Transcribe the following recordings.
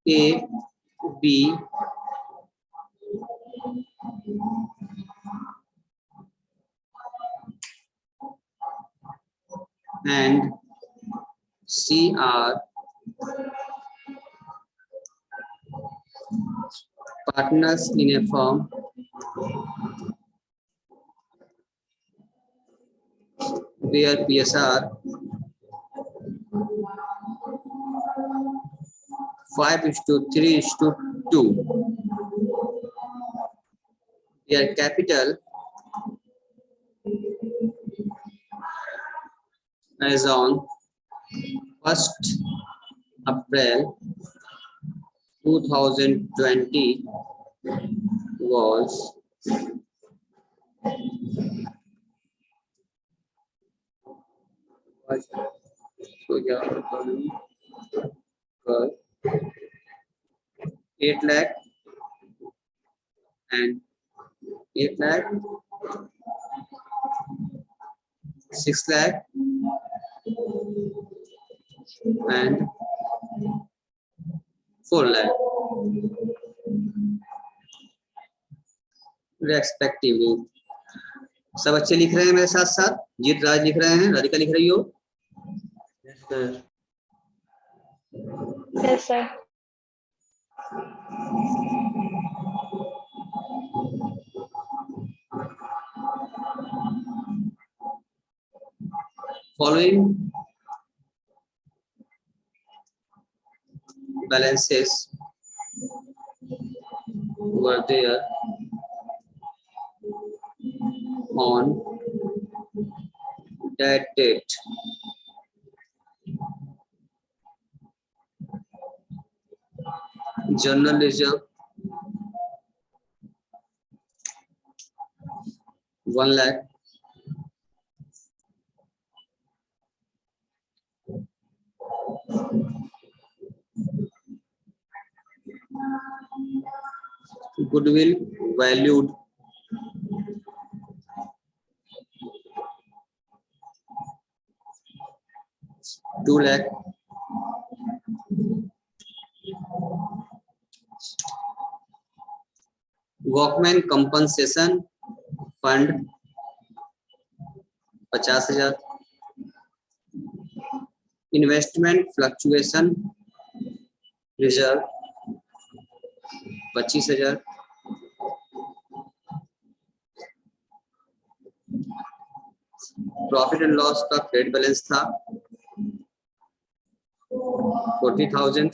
A, B, and C are partners in a firm where PSR 5:3:2. Their capital as on 1st April 2020 was so yeah, 8 lakh and 8 lakh, 6 lakh and 4 lakh respectively. सब बच्चे लिख रहे हैं मेरे साथ साथ? जीत राज लिख रहे हैं, राधिका लिख रही हो? Yes, sir. Yes, sir. Following balances were there on that date. General Reserve 1 lakh, goodwill valued $2 lakh, workman compensation fund 50,000, investment fluctuation reserve 25,000, profit and loss का क्रेडिट बैलेंस था 40,000,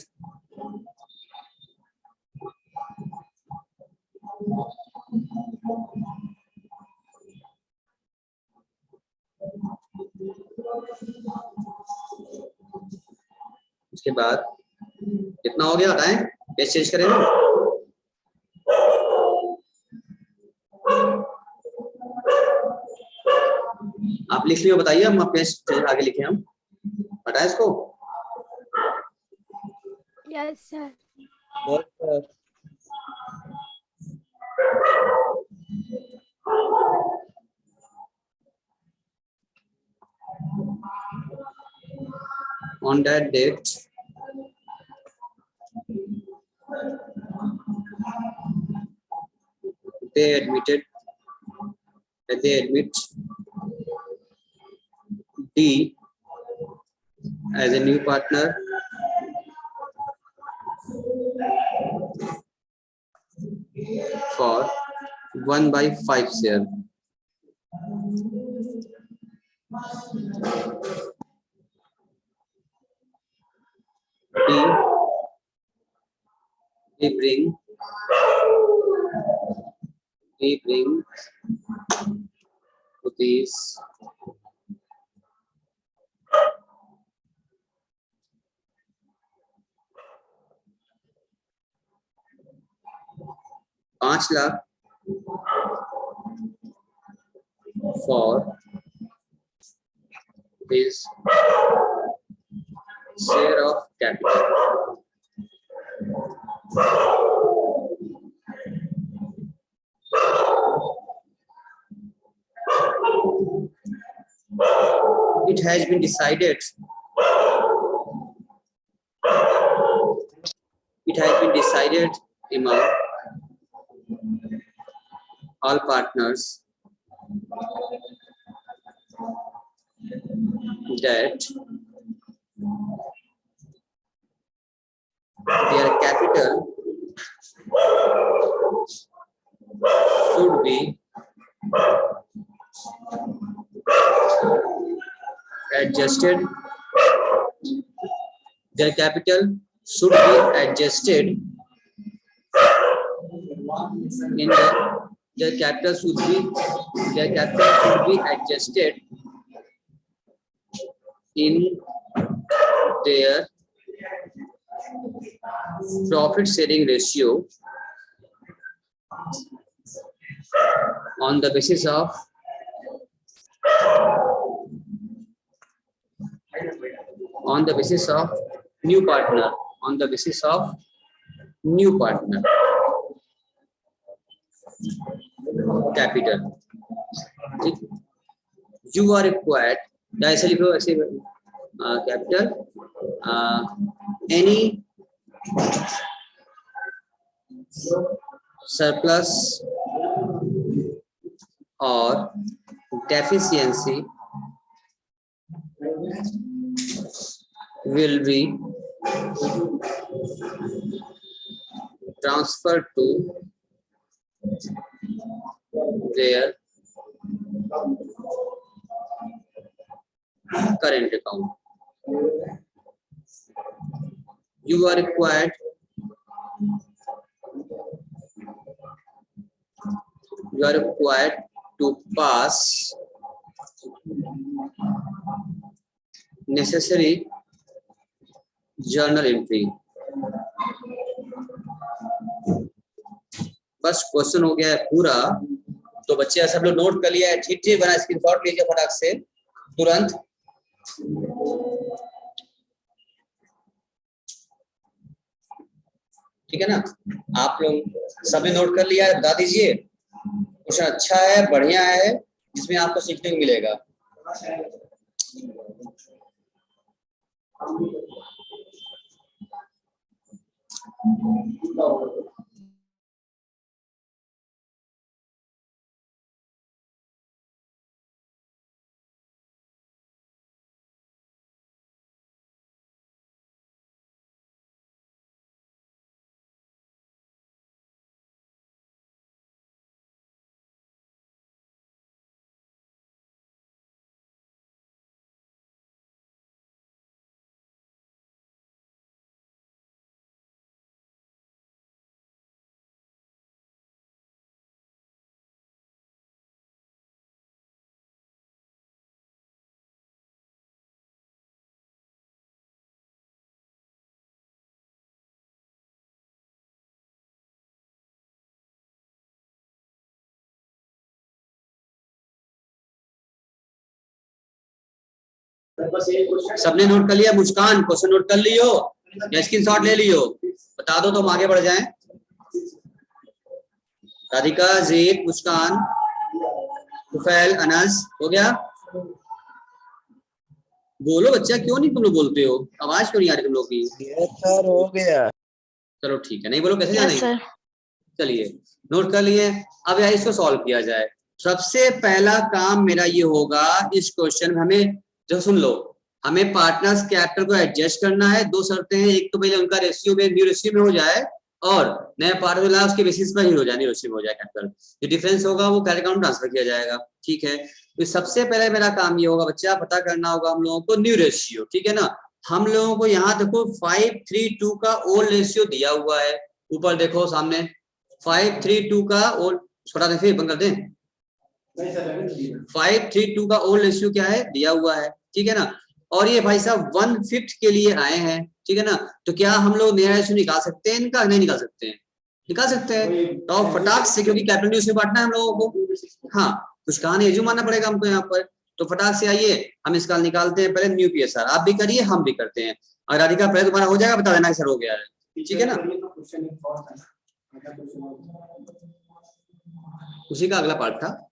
उसके बाद कितना हो गया बताएं, पेज चेंज करें। आप लिख लियो, बताइए, हम पेज आगे लिखे, हम हटाए इसको। Yes, sir. Yes, sir. On that date, they admit D as a new partner for 1/5 share. They bring rupees 5 lakh for his share of capital. It has been decided divided among all partners that their capital should be adjusted. Their capital should be adjusted in their capital should be adjusted in their profit sharing ratio on the basis of new partner, capital. ठीक, you are required, ऐसे लिखो, ऐसे capital any surplus or deficiency will be transferred to their current account. You are required to pass necessary journal entry. बस question हो गया है पूरा। तो बच्चे सब लोग नोट कर लिया है, ठीक ठीक बना, स्क्रीनशॉट लीजिए फटाक से तुरंत। ठीक है ना, आप लोग सबने नोट कर लिया है, बता दीजिए। क्वेश्चन अच्छा है, बढ़िया है, जिसमें आपको सीखने को मिलेगा। सबने नोट कर लिया? मुस्कान क्वेश्चन नोट कर लियो या स्क्रीनशॉट ले लियो? बता दो तो हम आगे बढ़ जाएं। राधिका, जीत, मुस्कान, तुफैल, अनस, हो गया? बोलो बच्चा, क्यों नहीं तुम लोग बोलते हो? आवाज क्यों नहीं आ रही तुम लोग की? सर हो गया। चलो ठीक है, नहीं बोलो कैसे जाने? चलिए नोट कर लिए। अब यार इसको सॉल्व किया जाए। सबसे पहला काम मेरा ये होगा, इस क्वेश्चन में हमें जो सुन लो, हमें पार्टनर्स कैपिटल को एडजस्ट करना है। दो शर्तें हैं, एक तो पहले उनका रेशियो में न्यू रेशियो में हो जाए और नया पार्टनर ला उसके बेसिस पर ही हो जाए, न्यू रेशियो में हो जाए कैपिटल। जो डिफरेंस होगा वो कैपिटल अकाउंट ट्रांसफर किया जाएगा। ठीक है, तो सबसे पहले मेरा काम ये होगा बच्चा, पता करना होगा हम लोगों को न्यू रेशियो। ठीक है ना, हम लोगों को यहाँ देखो 5:3:2 का ओल्ड रेशियो दिया हुआ है। ऊपर देखो सामने 5:3:2 का ओल्ड, छोटा देखिए बंद कर दें। 5:3:2 का ओल्ड रेशियो क्या है, दिया हुआ है। ठीक है ना, और ये भाई साहब 1/5 के लिए आए हैं। ठीक है ना, तो क्या हम लोग नया रेशियो निकाल सकते हैं इनका? नहीं निकाल सकते हैं? निकाल सकते हैं तो फटाक से, क्योंकि कैपिटल न्यूज में बांटना है हम लोगों को। हाँ, कुछ कहानी एजू मानना पड़ेगा हमको यहाँ पर। तो फटाक से आइए हम इसका निकालते हैं। पहले न्यू पीएसआर आप भी करिए, हम भी करते हैं। और राधिका पहले तुम्हारा हो जाएगा, बता देना कि सर हो गया है। ठीक है ना, उसी का अगला पार्ट था,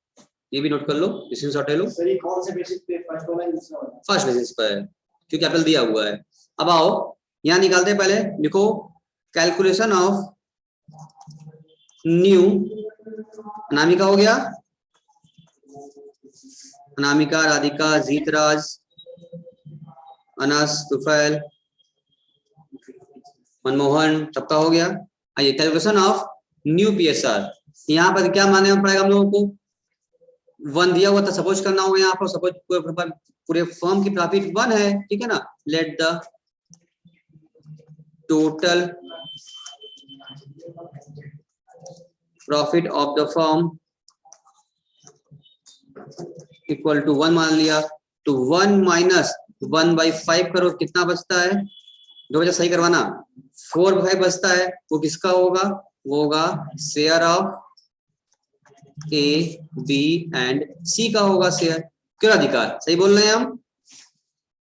ये भी नोट कर लो, स्क्रीनशॉट ले लो। कौन से बेसिस पे फर्स्ट वाला दूसरा वाला? फर्स्ट बेसिस पर है, क्योंकि कैपिटल दिया हुआ है। अब आओ यहाँ निकालते हैं। पहले लिखो कैलकुलेशन ऑफ न्यू, अनामिका हो गया, अनामिका, राधिका, जीतराज, अनस, तुफैल, मनमोहन, सबका हो गया। आइए कैलकुलेशन ऑफ न्यू पीएसआर। यहाँ पर क्या माने पड़ेगा हम लोगों को, 1 दिया हुआ था, सपोज करना होगा यहाँ पर, सपोज पूरे फर्म की प्रॉफिट 1 है, ठीक है ना। Let the total profit of the firm equal to 1 मान लिया, तो 1 माइनस 1/5 करो, कितना बचता है, 2 वजह सही करवाना, 4/5 बचता है, वो किसका होगा, वो होगा share of A, B and C का होगा शेयर। क्यों राधिका, सही बोल रहे हैं हम।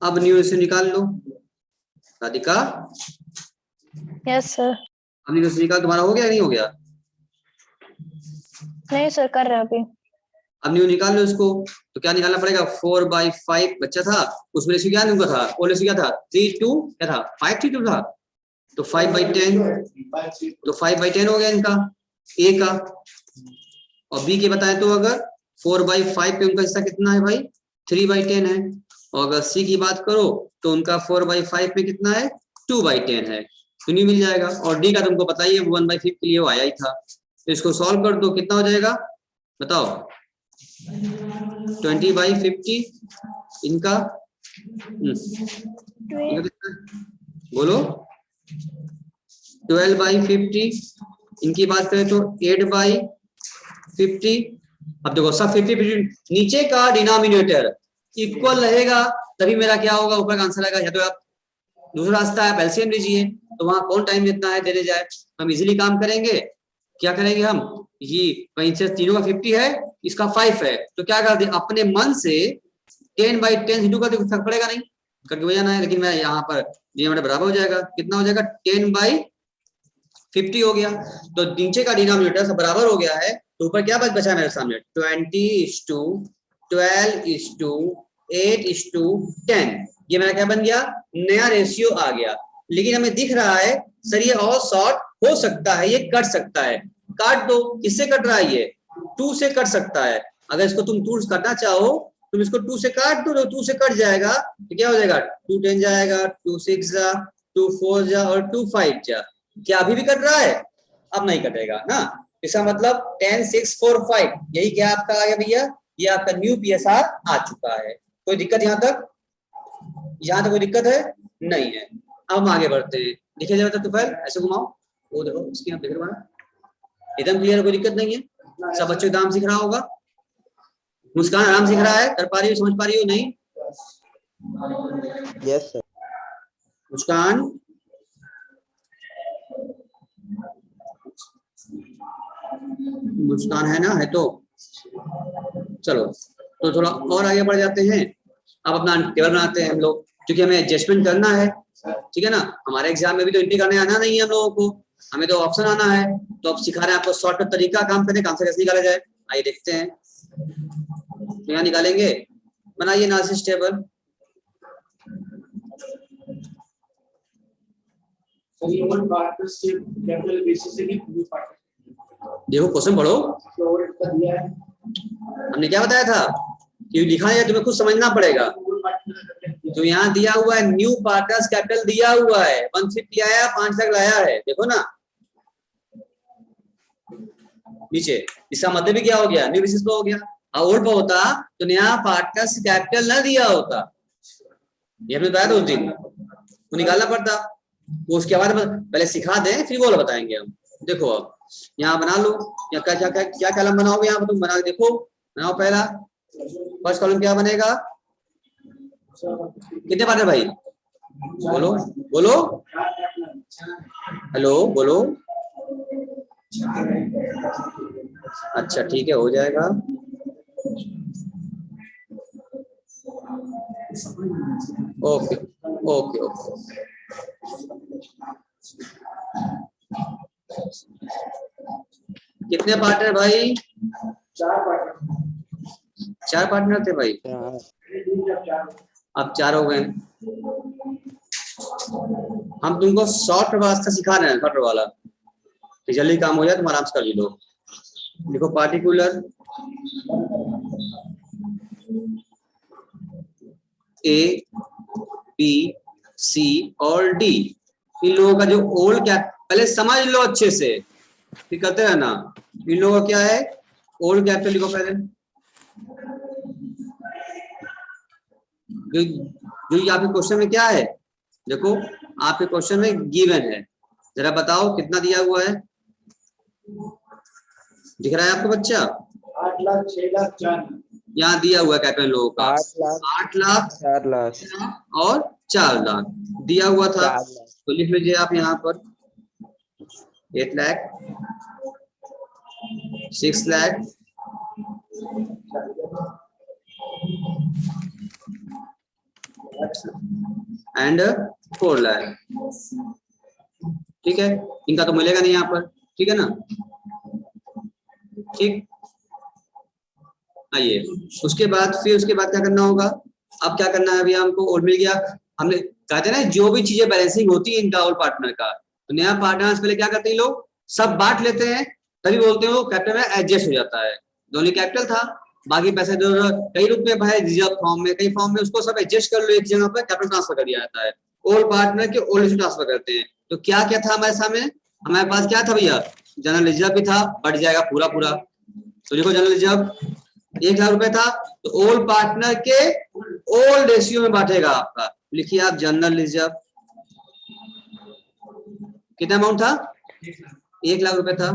अब न्यू से निकाल लो राधिका। Yes sir. अब न्यू से निकाल, तुम्हारा हो गया नहीं हो गया, नहीं सर कर रहे अभी। अब न्यू निकाल लो इसको, तो क्या निकालना पड़ेगा, 4/5 बच्चा था, उसमें रेशियो क्या न्यू का था, वो रेशियो क्या था, 3:2 क्या था, 5:2 था, तो 5/10, तो 5/10 हो गया इनका ए का। और बी के बताएं तो अगर 4/5 पे उनका हिस्सा कितना है भाई, 3/10 है। और अगर सी की बात करो तो उनका 4/5 में कितना है, 2/10 है, तो नहीं मिल जाएगा। और डी का तुमको पता ही है 1/5 के लिए वो आया ही था, तो इसको सॉल्व कर दो, कितना हो जाएगा बताओ, 20/50 इनका, बोलो 12/50, इनकी बात करें तो 8/50। अब देखो सब 50-50, नीचे का डिनोमिनेटर इक्वल रहेगा तभी मेरा क्या होगा, ऊपर का आंसर आएगा। या तो आप दूसरा रास्ता है, आप एलसीएम लीजिए, तो वहां कौन टाइम देता है, देने जाए, हम इजीली काम करेंगे। क्या करेंगे हम, ये वहीं से तीनों का 50 है, इसका 5 है, तो क्या कर दे, अपने मन से 10/10 इंटू कर दे, कुछ फर्क पड़ेगा नहीं, करके हो जाना है। लेकिन मैं यहाँ पर डिनोमिनेटर बराबर हो जाएगा, कितना हो जाएगा, 10/50 हो गया, तो नीचे का डिनोमिनेटर सब बराबर हो गया है, तो ऊपर क्या बचा है मेरे सामने, 20:12:8:10, ये मेरा क्या बन गया, नया रेशियो आ गया। लेकिन हमें दिख रहा है सर ये और शॉर्ट हो सकता है, ये कट सकता है, काट दो, किससे कट रहा है, ये 2 से कट सकता है। अगर इसको तुम 2 से काटना चाहो, तुम इसको 2 से काट दो, 2 से कट जाएगा तो क्या हो जाएगा, 2 10 जाएगा, 2 6 जा, 2 4 जा और 2 5 जा। क्या अभी भी कट रहा है, अब नहीं कटेगा ना, इसका मतलब 10 6 4 5, यही क्या आपका आ गया भैया, ये आपका न्यू पीएसआर आ चुका है। कोई दिक्कत यहाँ तक कोई दिक्कत है नहीं है। अब हम आगे बढ़ते हैं, दिखे जाए तो फिर ऐसे घुमाओ, वो देखो स्क्रीन आप देख रहे हो, एकदम क्लियर, कोई दिक्कत नहीं है, सब बच्चों काम सीख रहा होगा। मुस्कान आराम सीख रहा है, कर पा रही हो, समझ पा रही हो नहीं, यस सर। मुस्कान है ना, है तो चलो, तो थोड़ा और आगे बढ़ जाते हैं। अब अपना टेबल बनाते हैं हम लोग, क्योंकि हमें एडजस्टमेंट करना है, ठीक है ना। हमारे एग्जाम में भी तो एंट्री करने आना नहीं है हम लोगों को, हमें तो ऑप्शन आना है, तो अब सिखा रहे हैं आपको शॉर्टकट तरीका काम करने का, कैसे निकाला जाए, आइए देखते हैं। तो यहाँ निकालेंगे, बनाइए एनालिसिस टेबल। देखो क्वेश्चन पढ़ो, हमने क्या बताया था कि लिखा है तुम्हें कुछ समझना पड़ेगा। तो यहाँ दिया हुआ है न्यू पार्टनर्स कैपिटल दिया हुआ है, 150 आया, 5 लाख लाया है, देखो ना नीचे, इसका मतलब भी क्या हो गया, न्यू बेसिस पे हो गया। ओल्ड पे होता तो नया पार्टनर्स कैपिटल ना दिया होता, ये हमने बताया था उस दिन, तो निकालना पड़ता। उसके बाद पहले सिखा दें फिर वो बताएंगे हम। देखो अब यहाँ बना लो, या क्या कॉलम बनाओगे, यहाँ पर तुम बना के देखो, बनाओ। पहला फर्स्ट कॉलम क्या बनेगा, कितने पार्टनर भाई, बोलो बोलो, हेलो बोलो, अच्छा ठीक है, हो जाएगा। ओके ओके ओके, कितने पार्टनर भाई, 4 पार्टनर थे भाई, अब 4 हो गए। हम तुमको शॉर्ट रास्ता सिखा रहे हैं, शॉर्ट वाला, तो जल्दी काम हो जाए तुम आराम से कर ली लो। देखो पार्टिकुलर ए बी सी और डी, इन लोगों का जो ओल्ड कैप पहले समझ लो अच्छे से, फिर करते रहना। इन लोगों का क्या है, ओल्ड कैपिटल लिखो पहले। जो आपके क्वेश्चन में क्या है, देखो आपके क्वेश्चन में गिवन है, जरा बताओ कितना दिया हुआ है, दिख रहा है आपको बच्चा? 8 लाख 6 लाख 4 लाख यहाँ दिया हुआ है कैपिटल लोगों का 8 लाख 8 लाख 4 लाख और 4 लाख दिया हुआ था। 4 लाख। तो लिख लीजिए आप यहाँ पर 8 लाख 6 लाख एंड 4 लाख। ठीक है, इनका तो मिलेगा नहीं यहाँ पर, ठीक है ना? ठीक, आइए उसके बाद क्या करना होगा, अब क्या करना है, अभी हमको और मिल गया। हमने कहते हैं ना जो भी चीजें बैलेंसिंग होती है इनका और पार्टनर का, तो नया पार्टनर पहले क्या करते हैं लोग, सब बांट लेते हैं, तभी बोलते हैं वो कैपिटल में एडजस्ट हो जाता है। दोनों कैपिटल था, बाकी पैसे जो कई रूप में भाई रिजर्व फॉर्म में, कई फॉर्म में, उसको सब एडजस्ट कर लो, एक जगह पर कैपिटल ट्रांसफर कर दिया जाता है, ओल्ड पार्टनर के ओल्ड ट्रांसफर करते हैं। तो क्या क्या था हमारे सामने, हमारे पास क्या था भैया, जनरल रिजर्व भी था, बढ़ जाएगा पूरा पूरा। तो देखो जनरल रिजर्व 1 लाख रुपए था, तो ओल्ड पार्टनर के ओल्ड रेशियो में बांटेगा आपका। लिखिए आप जनरल रिजर्व कितना अमाउंट था, 1 लाख रुपए था,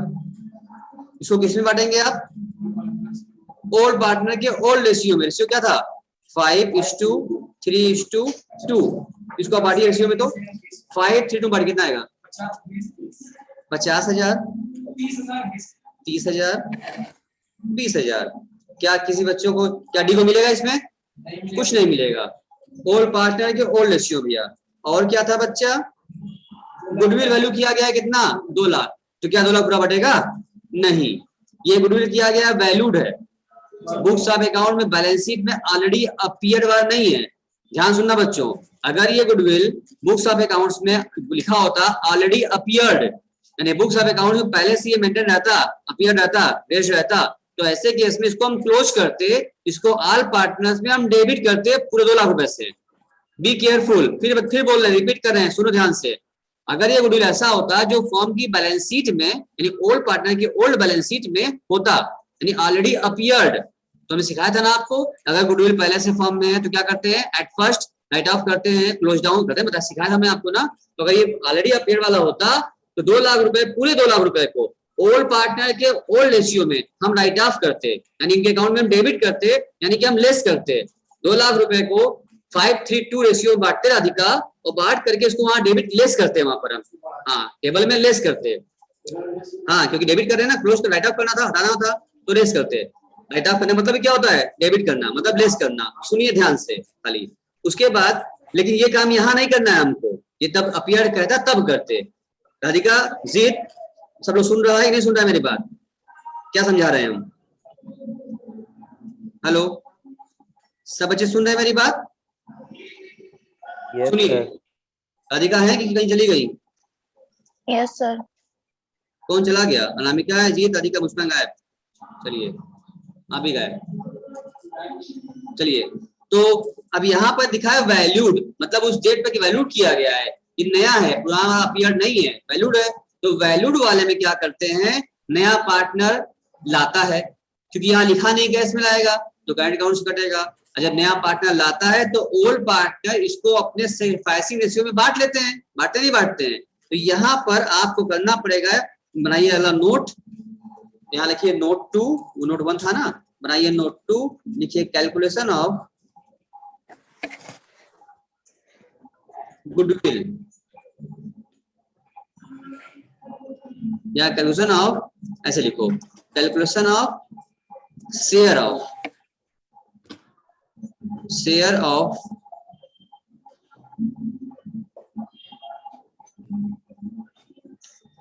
इसको किस में बांटेंगे आप, ओल्ड पार्टनर के ओल्ड रेशियो में। रेशियो क्या था 5:3:2, इसको बांटिए रेशियो में, तो 5:3:2 बांट कितना आएगा 50,000 30,000 20,000। क्या किसी बच्चों को क्या डी को मिलेगा इसमें, कुछ नहीं मिलेगा। ओल्ड पार्टनर के ओल्ड रेशियो भैया। और क्या था बच्चा, गुडविल वैल्यू किया गया है कितना 2 लाख, तो क्या 2 लाख पूरा बटेगा, नहीं, ये गुडविल किया गया वैल्यूड है, बुक्स ऑफ अकाउंट में बैलेंस शीट में ऑलरेडी अपीयर वाला नहीं है। ध्यान सुनना बच्चों, अगर ये गुडविल बुक्स ऑफ अकाउंट्स में लिखा होता ऑलरेडी अपीयर्ड, यानी बुक्स ऑफ अकाउंट में पहले से ये मेंटेन रहता, अपीयर रहता, रेश रहता, तो ऐसे केस में इसको हम क्लोज करते, इसको ऑल पार्टनर्स में हम डेबिट करते पूरे 2 लाख रुपए से। बी केयरफुल, फिर बोल रहे हैं, रिपीट कर रहे हैं, सुनो ध्यान से। अगर ये गुडविल ऐसा होता जो फॉर्म की बैलेंस शीट में, यानी ओल्ड पार्टनर की ओल्ड बैलेंस शीट में होता, यानी ऑलरेडी अपीयर्ड, तो हमने सिखाया था ना आपको, अगर गुडविल पहले से फॉर्म में है तो क्या करते हैं, एट फर्स्ट राइट ऑफ करते हैं, क्लोज डाउन करते हैं, बता सिखाया था मैं आपको ना। तो अगर ये ऑलरेडी अपीयर्ड वाला होता तो 2 लाख रुपए, पूरे 2 लाख रुपए को ओल्ड पार्टनर के ओल्ड रेशियो में हम राइट ऑफ करते, यानी इनके अकाउंट में हम डेबिट करते, यानी कि हम लेस करते। 2 लाख रुपए को 5:3:2 रेशियो में बांटते राधिका, और बांट करके इसको वहां डेबिट लेस करते हैं, वहां पर हम हाँ टेबल में लेस करते हैं, हाँ क्योंकि डेबिट कर रहे हैं ना, क्लोज राइट ऑफ करना था, हटाना था, तो लेस करते हैं। राइट ऑफ करने मतलब क्या होता है, डेबिट करना मतलब लेस करना, सुनिए ध्यान से खाली। उसके बाद लेकिन ये काम यहाँ नहीं करना है हमको, ये तब अपीयर कहता तब करते। राधिका जीत सब लोग सुन रहा है कि नहीं सुन रहा है मेरी बात, क्या समझा रहे हैं हम, हेलो सब बच्चे सुन रहे हैं मेरी बात? सुनिए, राधिका है कि कहीं चली गई? Yes sir. कौन चला गया, अनामिका है, जीत, राधिका, मुस्कान गायब, चलिए आप ही गायब, चलिए। तो अब यहाँ पर दिखा है वैल्यूड, मतलब उस डेट पर वैल्यूड किया गया है, ये नया है, पुराना अपीयर नहीं है, वैल्यूड है। तो वैल्यूड वाले में क्या करते हैं, नया पार्टनर लाता है, क्योंकि यहाँ लिखा नहीं गया इसमें लाएगा तो करंट अकाउंट से कटेगा, और जब नया पार्टनर लाता है तो ओल्ड पार्टनर इसको अपने सैक्रिफाइसिंग रेशियो में बांट लेते हैं, बांटते नहीं बांटते हैं। तो यहाँ पर आपको करना पड़ेगा, बनाइए अगला नोट, यहाँ लिखिए नोट 2, वो नोट 1 था ना, बनाइए नोट 2, लिखिए कैलकुलेशन ऑफ गुडविल, या कैलकुलेशन ऑफ, ऐसे लिखो कैलकुलेशन ऑफ शेयर ऑफ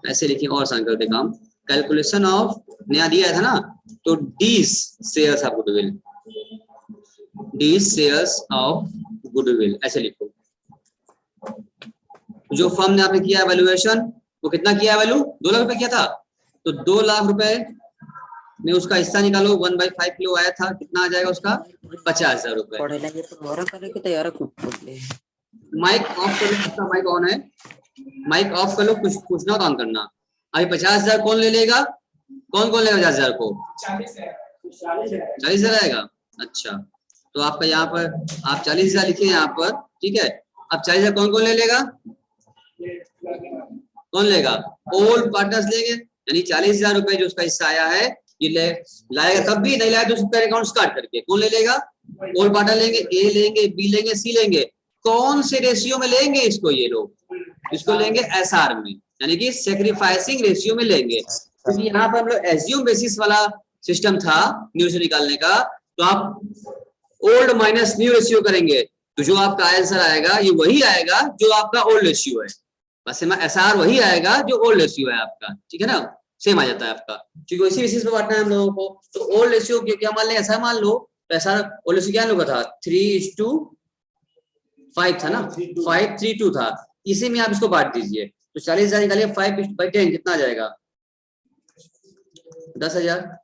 ऐसे लिखिए, और आसान करते काम, कैलकुलेशन ऑफ नया दिया था ना, तो these shares of goodwill, these shares of goodwill ऐसे लिखो। जो फर्म ने आपने किया वैल्यूएशन, वो कितना किया वैल्यू, 2 लाख रुपए किया था, तो 2 लाख रुपए में उसका हिस्सा निकालो, 1/5 किलो आया था, कितना आ जाएगा उसका 50,000 रुपए। माइक ऑफ करो, उसका माइक ऑन है, माइक ऑफ कर लो, कुछ पूछना तो ऑन करना। अभी 50,000 कौन ले लेगा, कौन कौन लेगा 50,000 को? 40,000 आएगा। अच्छा, तो आपका यहाँ पर आप 40,000 लिखिए यहाँ पर, ठीक है। अब 40,000 कौन कौन ले लेगा, कौन लेगा? ऑल पार्टनर्स लेंगे, यानी 40,000 रुपए जो उसका हिस्सा आया है ये लाएगा, तब भी नहीं लाया तो उसका अकाउंट स्टार्ट करके कौन ले लेगा? ऑल पार्टनर लेंगे, ए लेंगे, बी लेंगे, सी लेंगे। कौन से रेशियो में लेंगे इसको? ये लोग इसको लेंगे एसआर में, यानी कि सेक्रीफाइसिंग रेशियो में लेंगे, क्योंकि यहाँ पर हम लोग एज्यूम बेसिस वाला सिस्टम था न्यू रेशियो निकालने का, तो आप ओल्ड माइनस न्यू रेशियो करेंगे तो जो आपका आंसर आएगा ये वही आएगा जो आपका ओल्ड रेशियो है, बस एसआर वही आएगा जो ओल्ड रेशियो है आपका, ठीक है ना, सेम आ जाता है आपका, क्योंकि इसी बेसिस पे बांटना है हम लोगों को। तो ओल्ड रेशियो क्या मान लें, ऐसा मान लो, तो एसआर ओल्ड रेशियो क्या लोग था 3:5 था ना, 5:3:2 था, इसी में आप इसको बांट दीजिए। तो 40,000 निकालिए, 5/10 कितना आ जाएगा? 10,000।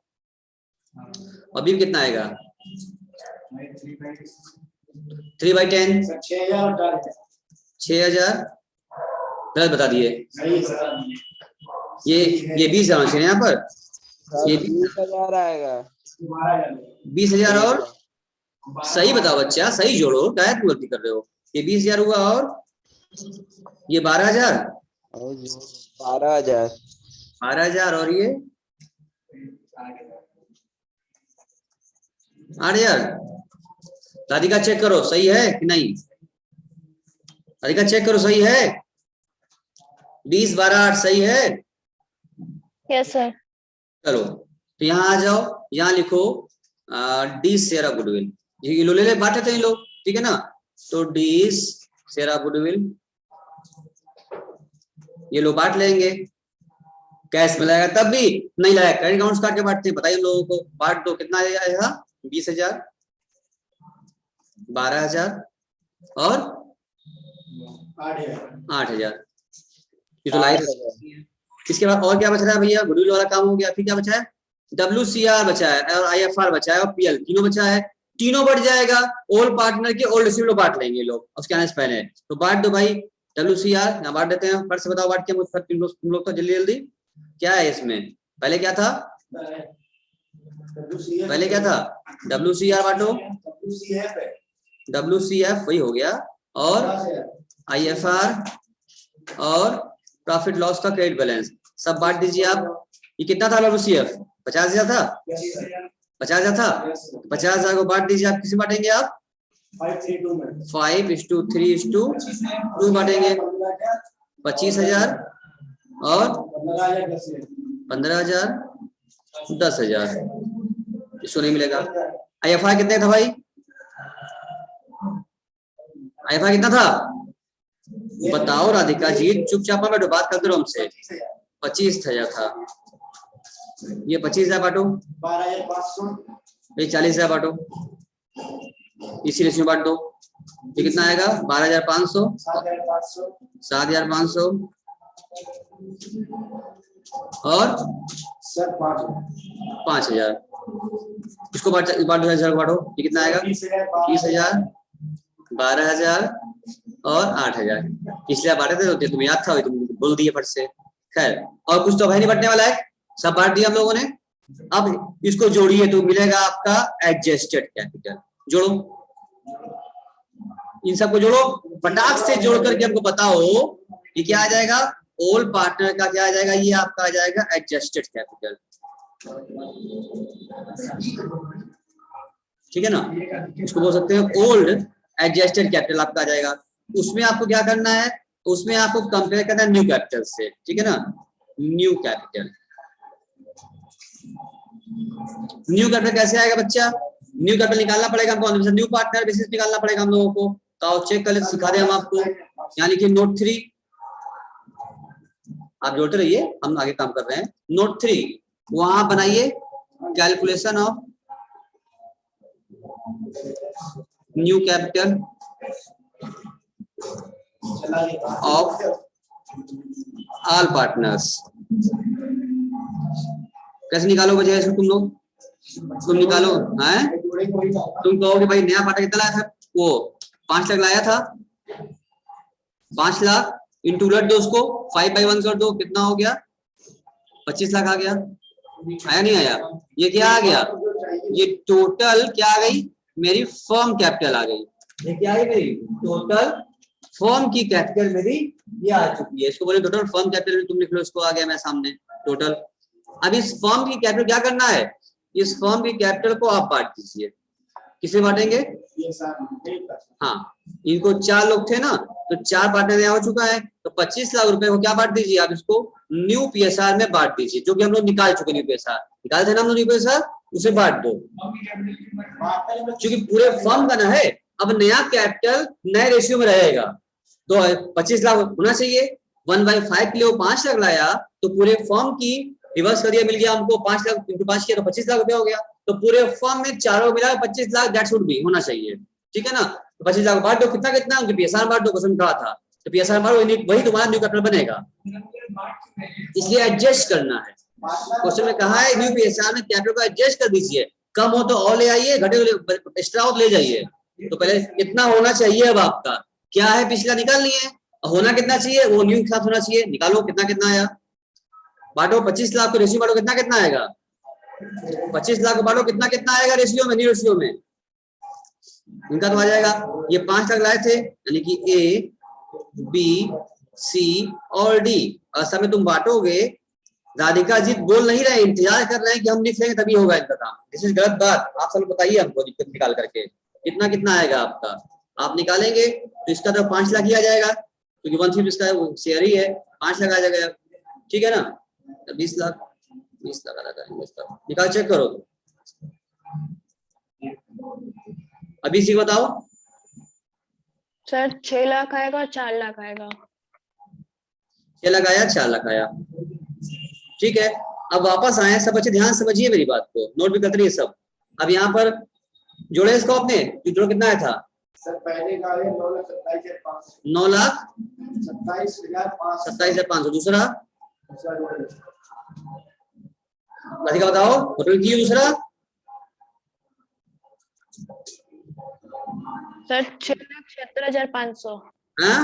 अभी कितना आएगा? 3/10 6,000। गलत बता दिए, ये 20,000 है यहाँ पर, ये 20,000 आएगा। 20,000 और सही बताओ बच्चा, सही जोड़ो, क्या तुम गलती कर रहे हो? ये 20,000 हुआ और ये 12,000, 12,000 और ये 8,000। राधिका चेक करो सही है कि नहीं, राधिका चेक करो सही है, 20, 12, 8 सही है? Yes sir. चलो तो यहाँ आ जाओ, यहाँ लिखो डी शेयर गुडविल, ये लो ले बांटे थे इन लोग, ठीक है ना, तो डी शेयर गुडविल ये लो बांट लेंगे, कैश में लाएगा तब भी नहीं लाया, क्रेडिट अकाउंट काट के बांटते, बताइए लोगों को, बांट दो, कितना आएगा? 20,000, 12,000 और 8,000, ये तो लाइट। इसके बाद और क्या बच रहा है भैया? गुडविल वाला काम हो गया, फिर क्या बचा है? WCR बचा है और IFR बचा है और PL, तीनों बचा है, तीनों बढ़ जाएगा, ओल्ड पार्टनर के ओल्ड रेशियो बांट लेंगे लोग उसके आने से पहले, तो बांट दो भाई WCR, यहाँ बांट देते हैं, फट से बताओ बांट के मुझे, तुम लोग तो जल्दी जल्दी, क्या है इसमें? पहले क्या था, पहले क्या था? WCR बांटो, WCF वही हो गया, और IFR और प्रॉफिट लॉस का क्रेडिट बैलेंस सब बांट दीजिए आप। ये कितना था WCF? 50,000 था, 50,000 था, 50,000 को बांट दीजिए आप, किसे बांटेंगे आप? 5:3:2 बांटेंगे, 25,000 और 15,000, 10,000, इसको नहीं मिलेगा। IFR कितने था भाई? IFR कितना था बताओ राधिका जी, चुपचाप बैठो, बात करते रहो हमसे। 25,000 था, ये 25,000 बांटो, 40,000 बांटो, इसी रेशियो बांट दो, ये कितना आएगा? 12,500, 7,500 और 5,000, इसको बांट 2,000 बांटो, ये कितना आएगा? 30,000, 12,000 और 8,000, इसलिए बांटे थे, तुम्हें याद था, तुम बोल दिए फट से। खैर और कुछ तो भाई नहीं बंटने वाला है, सब बांट दिया हम लोगों ने। अब इसको जोड़िए तो मिलेगा आपका एडजस्टेड कैपिटल, जोड़ो, इन सबको जोड़ो, फटाक से जोड़ करके हमको बताओ ये क्या आ जाएगा? ओल्ड पार्टनर का क्या आ जाएगा? ये आपका आ जाएगा एडजस्टेड कैपिटल, ठीक है ना, इसको बोल सकते हैं ओल्ड एडजस्टेड कैपिटल आपका आ जाएगा। उसमें आपको क्या करना है? उसमें आपको कंपेयर करना है न्यू कैपिटल से, ठीक है ना, न्यू कैपिटल। न्यू कैपिटल कैसे आएगा बच्चा? न्यू कैपिटल निकालना पड़ेगा हमको, न्यू पार्टनर बेसिस निकालना पड़ेगा हम लोगों को, तो चेक कर ले, सिखा दे हम आपको। यहाँ लिखिए नोट 3, आप जोड़ते रहिए, हम आगे काम कर रहे हैं। नोट 3 वहां बनाइए, calculation of new capital of all partners, कैसे निकालोगे जय इसको तुम लोग? तुम निकालो हैं? तुम कहोगे भाई नया पार्टनर कितना लाया था? वो 5 लाख लाया था। 5 लाख इंटू उलट दो उसको, 5 by 1 कर दो, कितना हो गया? 25 लाख आ गया। आया नहीं आया? ये क्या आ गया? ये टोटल क्या आ गई? मेरी फर्म कैपिटल आ गई। ये क्या है मेरी टोटल फर्म की कैपिटल मेरी ये आ चुकी है। इसको बोले टोटल फर्म कैपिटल, तुम लिख लो, इसको आ गया मेरे सामने टोटल। अब इस फर्म की कैपिटल क्या करना है? इस फर्म की कैपिटल को आप बांट दीजिए। किसे बांटेंगे? हाँ, इनको 4 लोग थे ना, तो 4 पार्टनर यहाँ हो चुका है, तो 25 लाख रुपए को क्या बांट दीजिए आप? इसको न्यू पीएसआर में बांट दीजिए, जो कि हम लोग निकाल चुके। न्यू पीएसआर निकाल थे ना हम लोग, न्यू पीएसआर उसे बांट दो, क्योंकि पूरे फर्म का ना है। अब नया कैपिटल नए रेशियो में रहेगा, तो 25 लाख होना चाहिए। 1/5 के लिए वो 5 लाख लाया, तो पूरे फर्म की रिवर्स करिए, मिल गया हमको 5 लाख इंटू 5 किया तो 25 लाख रुपया हो गया। तो पूरे फर्म में चारों मिला 25 लाख, दैट शुड बी होना चाहिए, ठीक है ना? तो 25 लाख बांट दो, कितना कितना उनके पीएसआर बांट दो, क्वेश्चन कहा था। तो पीएसआर बांट वही तुम्हारा न्यू कैपिटल बनेगा, इसलिए एडजस्ट करना है। क्वेश्चन में कहा है न्यू पीएसआर में कैपिटल को एडजस्ट कर दीजिए, कम हो तो और ले आइए, घटे तो एक्स्ट्रा हो तो ले जाइए। तो पहले कितना होना चाहिए? अब आपका क्या है? पिछला निकाल लिए, होना कितना चाहिए? वो न्यू के साथ होना चाहिए। निकालो कितना कितना आया, बांटो 25 लाख को रेशियो बांटो, कितना कितना आएगा? 25 लाख को बांटो, कितना कितना आएगा रेशियो में? न्यू रेशियो में इनका तो आ जाएगा। ये 5 लाख लाए थे, यानी कि ए बी सी और डी। और समय तुम बांटोगे, राधिका जी बोल नहीं रहे, इंतजार कर रहे हैं कि हम लिख लेंगे तभी होगा इनका काम। दिस इज गलत बात, आप सब बताइए हमको दिक्कत निकाल करके कितना कितना आएगा आपका। आप निकालेंगे तो इसका तो 5 लाख ही आ जाएगा, क्योंकि 1/3 इसका शेयर ही है, 5 लाख आ जाएगा, ठीक है ना? 20 लाख आ जाएगा इसका। निकाल चेक करो तो। अभी सी बताओ सर 6 लाख आएगा और 4 लाख आएगा। 6 लाख आया, 4 लाख आया, ठीक है। अब वापस आए, सब अच्छे ध्यान समझिए मेरी बात को, नोट भी करते रहिए सब। अब यहाँ पर जोड़े इसको आपने, जोड़ो कितना आया था? सर पहले का है 9,27,500। 9,27,500। दूसरा राधिका बताओ, टोटल की दूसरा? सर 6,76,500। हाँ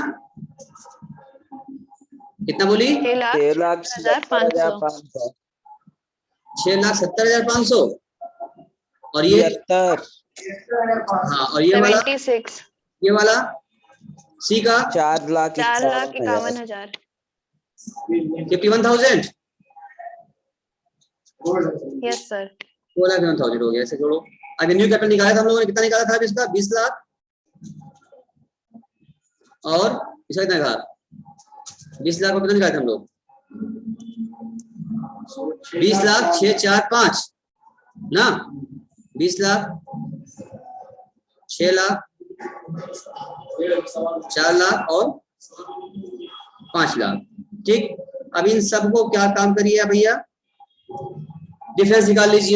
कितना बोली? 6,76,500। 6,70,500। और ये हाँ, और ये वाला 76। ये वाला सी का 4,51,000। 51,000। Yes sir. 4,51,000 हो गया, ऐसे जोड़ो। अगर न्यू कैपिटल निकाला था हम लोगों ने, कितना निकाला था इसका? 20 लाख। और इसका कितना निकाला? 20 लाख को कितना निकाले थे हम लोग? 20 लाख 6,4,5 ना, 20 लाख 6 लाख 4 लाख और 5 लाख, ठीक। अब इन सबको क्या काम करिए भैया? डिफरेंस निकाल लीजिए।